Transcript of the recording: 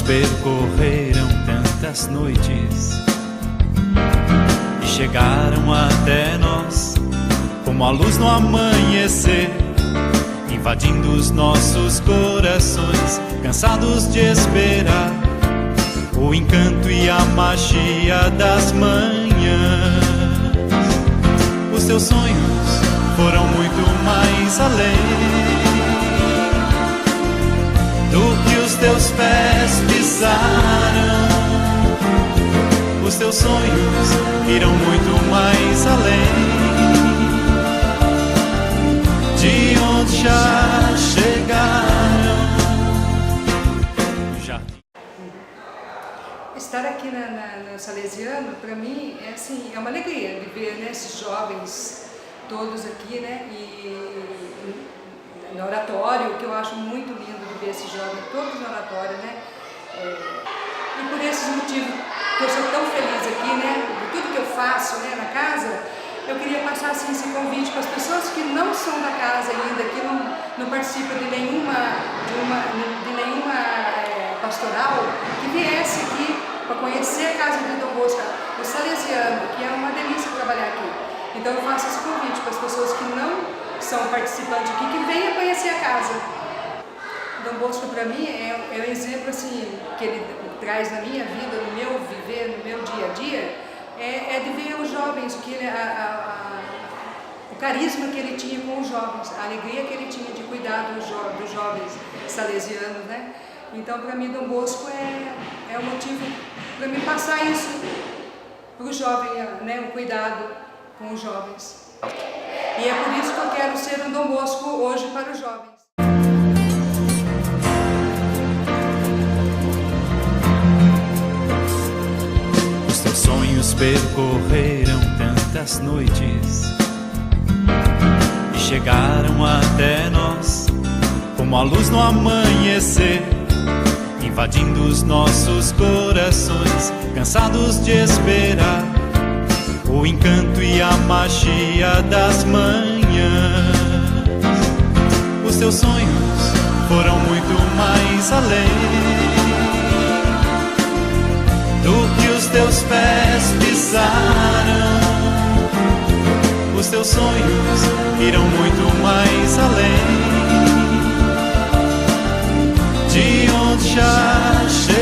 percorreram tantas noites e chegaram até nós como a luz no amanhecer, invadindo os nossos corações, cansados de esperar o encanto e a magia das manhãs. Os teus sonhos foram muito mais além do que os teus pés pisaram. Os teus sonhos irão muito mais além de onde já chegaram. Estar aqui na Salesiano, para mim, é assim, é uma alegria de ver, né, esses jovens todos aqui, né, e no oratório, que eu acho muito lindo de ver esses jovens todos no oratório, né, e por esses motivos que eu sou tão feliz aqui, né, de tudo que eu faço, né, na casa, eu queria passar assim, esse convite para as pessoas que não são da casa ainda, que não participam de nenhuma pastoral, que viesse aqui para conhecer a casa de Dom Bosco, o Salesiano, que é uma delícia trabalhar aqui. Então eu faço esse convite para as pessoas que não são participantes aqui, que venham conhecer a casa. Dom Bosco, para mim, é um exemplo assim, que ele traz na minha vida, no meu viver, no meu dia a dia, é de ver os jovens, que o carisma que ele tinha com os jovens, a alegria que ele tinha de cuidar dos jovens salesianos, né? Então, para mim, Dom Bosco é um motivo para me passar isso para o jovem, né? O cuidado com os jovens. E é por isso que eu quero ser um Dom Bosco hoje para os jovens. Os teus sonhos percorreram tantas noites e chegaram até nós como a luz no amanhecer, invadindo os nossos corações, cansados de esperar o encanto e a magia das manhãs. Os teus sonhos foram muito mais além do que os teus pés pisaram. Os teus sonhos irão muito mais além de onde já chegaram.